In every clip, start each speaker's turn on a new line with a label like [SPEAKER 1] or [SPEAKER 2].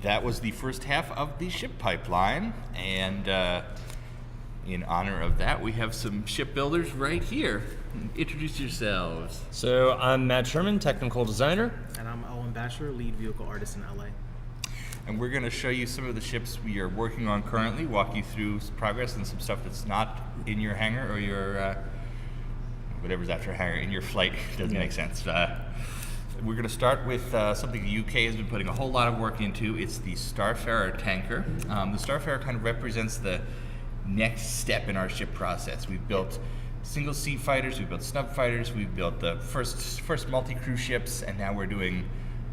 [SPEAKER 1] that was the first half of the ship pipeline, and in honor of that, we have some shipbuilders right here. Introduce yourselves.
[SPEAKER 2] So I'm Matt Sherman, technical designer.
[SPEAKER 3] And I'm Owen Basher, lead vehicle artist in LA.
[SPEAKER 1] And we're going to show you some of the ships we are working on currently, walk you through progress and some stuff that's not in your hangar or your, whatever's after a hangar, in your flight. Doesn't make sense. We're going to start with something the UK has been putting a whole lot of work into. It's the Starfarer tanker. The Starfarer kind of represents the next step in our ship process. We've built single seat fighters, we've built snub fighters, we've built the first multi-crew ships, and now we're doing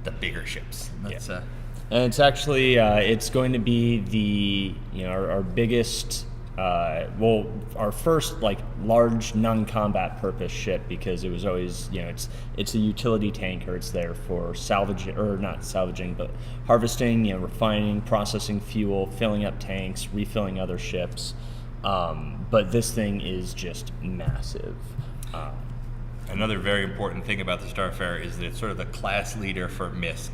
[SPEAKER 1] the bigger ships.
[SPEAKER 2] And it's actually it's going to be our biggest our first large non-combat purpose ship, because it was always it's a utility tanker. It's there for salvaging, but harvesting, refining, processing fuel, filling up tanks, refilling other ships. But this thing is just massive.
[SPEAKER 1] Another very important thing about the Starfarer is that it's sort of the class leader for MISC.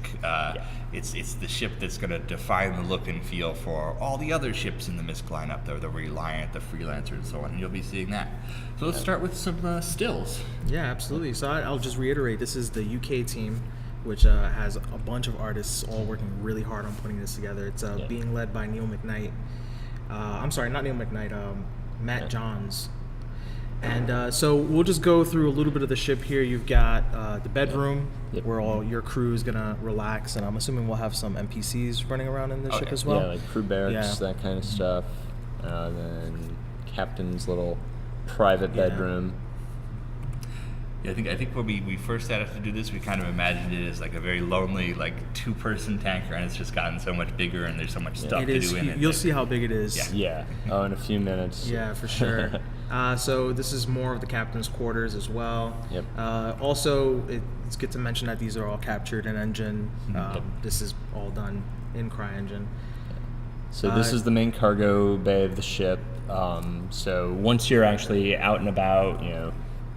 [SPEAKER 1] It's the ship that's going to define the look and feel for all the other ships in the MISC lineup, the Reliant, the Freelancer, and so on. And you'll be seeing that. So let's start with some stills.
[SPEAKER 3] Yeah, absolutely. So I'll just reiterate, this is the UK team, which has a bunch of artists all working really hard on putting this together. It's being led by Neil McKnight. I'm sorry, not Neil McKnight, Matt Johns. And so we'll just go through a little bit of the ship here. You've got the bedroom where all your crew is going to relax, and I'm assuming we'll have some NPCs running around in the ship as well.
[SPEAKER 2] Yeah, like crew barracks, that kind of stuff. Then captain's little private bedroom.
[SPEAKER 1] Yeah, I think when we first set out to do this, we kind of imagined it as like a very lonely, two-person tanker, and it's just gotten so much bigger, and there's so much stuff to do in it.
[SPEAKER 3] You'll see how big it is.
[SPEAKER 2] Yeah. Oh, in a few minutes.
[SPEAKER 3] Yeah, for sure. So this is more of the captain's quarters as well.
[SPEAKER 2] Yep.
[SPEAKER 3] Also, it's good to mention that these are all captured in engine. This is all done in CryEngine.
[SPEAKER 2] So this is the main cargo bay of the ship. So once you're actually out and about,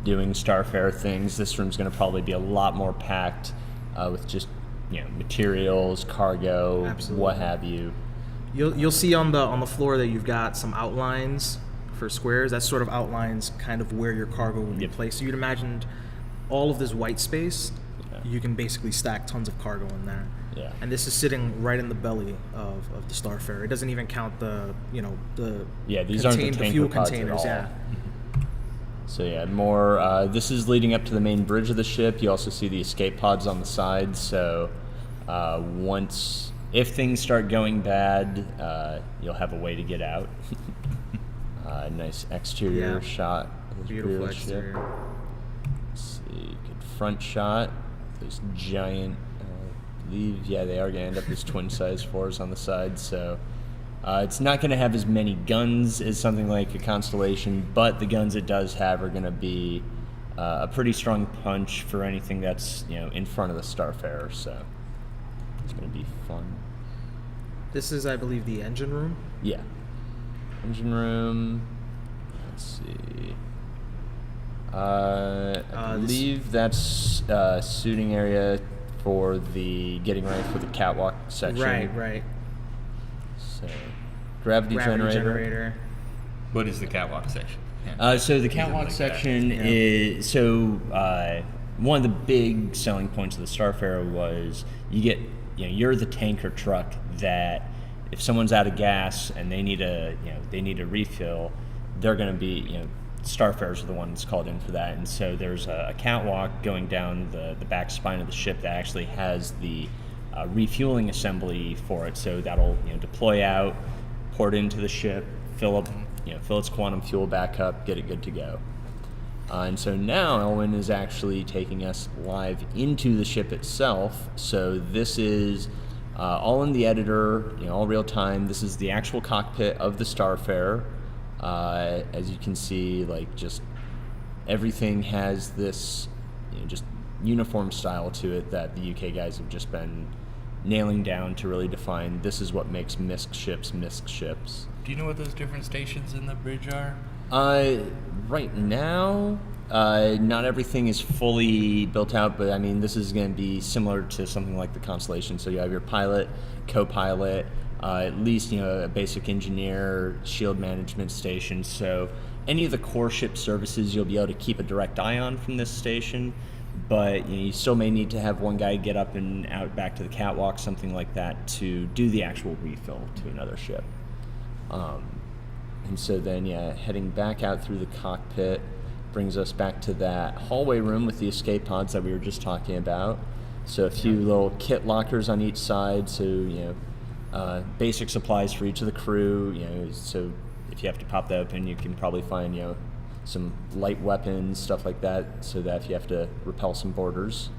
[SPEAKER 2] doing Starfarer things, this room's going to probably be a lot more packed with just materials, cargo,
[SPEAKER 3] Absolutely.
[SPEAKER 2] What have you.
[SPEAKER 3] You'll see on the floor that you've got some outlines for squares. That sort of outlines kind of where your cargo will be placed. So you'd imagined all of this white space. You can basically stack tons of cargo in there.
[SPEAKER 2] Yeah.
[SPEAKER 3] And this is sitting right in the belly of the Starfarer. It doesn't even count the
[SPEAKER 2] these aren't the tanker
[SPEAKER 3] fuel
[SPEAKER 2] pods
[SPEAKER 3] containers.
[SPEAKER 2] at all. So more. This is leading up to the main bridge of the ship. You also see the escape pods on the side. So if things start going bad, you'll have a way to get out. Nice exterior shot.
[SPEAKER 3] Beautiful exterior.
[SPEAKER 2] Let's see, good front shot. Those giant. They are going to end up as twin-size fours on the side. So. It's not going to have as many guns as something like a Constellation, but the guns it does have are going to be a pretty strong punch for anything that's in front of the Starfarer. So it's going to be fun.
[SPEAKER 3] This is, I believe, the engine room.
[SPEAKER 2] Yeah, engine room. Let's see. I believe that's suiting area for the getting ready for the catwalk section.
[SPEAKER 3] Right.
[SPEAKER 2] So, gravity generator.
[SPEAKER 1] What is the catwalk section?
[SPEAKER 2] So the catwalk section is one of the big selling points of the Starfarer was you're the tanker truck that if someone's out of gas and they need a refill, they're going to be Starfarers are the ones called in for that, and so there's a catwalk going down the back spine of the ship that actually has the refueling assembly for it, so that'll deploy out, port into the ship, fill its quantum fuel back up, get it good to go. And so now Elwin is actually taking us live into the ship itself. So this is all in the editor, all real time. This is the actual cockpit of the Starfarer. As you can see, just everything has this just uniform style to it that the UK guys have just been nailing down to really define this is what makes MISC ships.
[SPEAKER 1] Do you know what those different stations in the bridge are?
[SPEAKER 2] Right now, Not everything is fully built out, but I mean, this is going to be similar to something like the Constellation. So you have your pilot, co-pilot, at least a basic engineer, shield management station. So any of the core ship services you'll be able to keep a direct eye on from this station, but you still may need to have one guy get up and out back to the catwalk, something like that, to do the actual refill to another ship. And so then, heading back out through the cockpit brings us back to that hallway room with the escape pods that we were just talking about. So a few little kit lockers on each side, so basic supplies for each of the crew. So if you have to pop that open, you can probably find some light weapons, stuff like that, so that if you have to repel some boarders.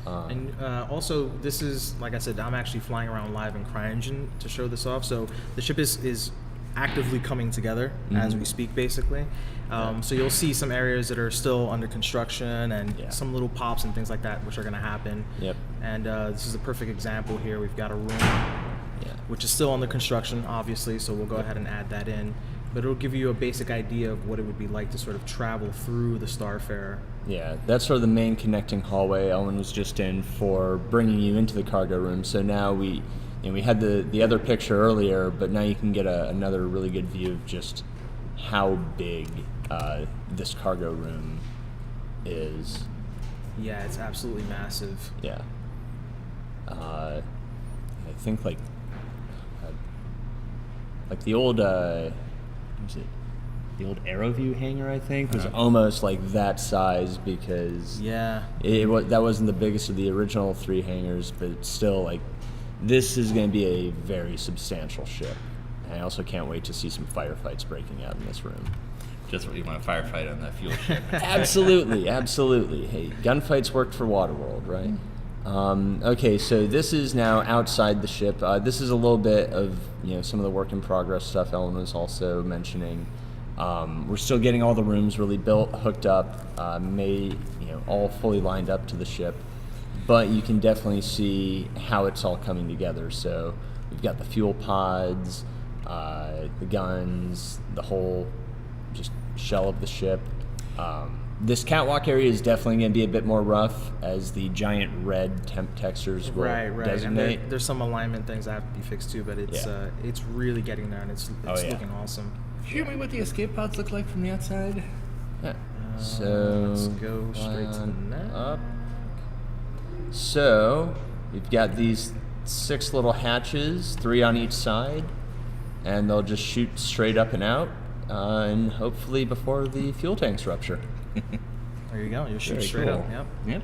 [SPEAKER 3] And also, this is, like I said, I'm actually flying around live in CryEngine to show this off. So the ship is actively coming together as we speak, basically. So you'll see some areas that are still under construction and some little pops and things like that, which are going to happen.
[SPEAKER 2] Yep.
[SPEAKER 3] And this is a perfect example here. We've got a room which is still under construction, obviously, so we'll go ahead and add that in. But it'll give you a basic idea of what it would be like to sort of travel through the Starfarer.
[SPEAKER 2] Yeah, that's sort of the main connecting hallway Owen was just in for bringing you into the cargo room. So now we had the other picture earlier, but now you can get another really good view of just how big this cargo room is.
[SPEAKER 3] Yeah, it's absolutely massive.
[SPEAKER 2] Yeah. I think like the old what was it? The old AeroView hangar, I think, was almost like that size, because that wasn't the biggest of the original 3 hangars, but still, like, this is going to be a very substantial ship. And I also can't wait to see some firefights breaking out in this room.
[SPEAKER 1] Just what you want to firefight on that fuel ship.
[SPEAKER 2] Absolutely, absolutely. Hey, gunfights worked for Waterworld, right? Okay, so this is now outside the ship. This is a little bit of some of the work in progress stuff Ellen was also mentioning. We're still getting all the rooms really built, hooked up, all fully lined up to the ship. But you can definitely see how it's all coming together. So we've got the fuel pods, the guns, the whole just shell of the ship. This catwalk area is definitely going to be a bit more rough, as the giant red temp textures will designate.
[SPEAKER 3] And there's some alignment things that have to be fixed too, but it's really getting there, and it's looking awesome.
[SPEAKER 1] Show me what the escape pods look like from the outside.
[SPEAKER 2] Yeah. So
[SPEAKER 3] let's go straight to the net.
[SPEAKER 2] Up. So we've got these 6 little hatches, 3 on each side, and they'll just shoot straight up and out, and hopefully before the fuel tanks rupture.
[SPEAKER 3] There you go. You'll shoot
[SPEAKER 1] Very
[SPEAKER 3] straight
[SPEAKER 1] cool.
[SPEAKER 3] up. Yep.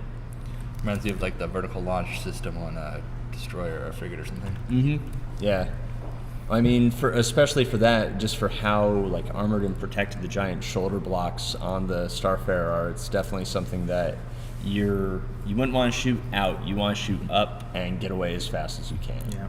[SPEAKER 1] Reminds me of like the vertical launch system on a destroyer or a frigate or something.
[SPEAKER 2] Mm-hmm. Yeah. I mean, especially for that, just for how like armored and protected the giant shoulder blocks on the Starfarer are, it's definitely something that you wouldn't want to shoot out. You want to shoot up and get away as fast as you can.
[SPEAKER 3] Yeah.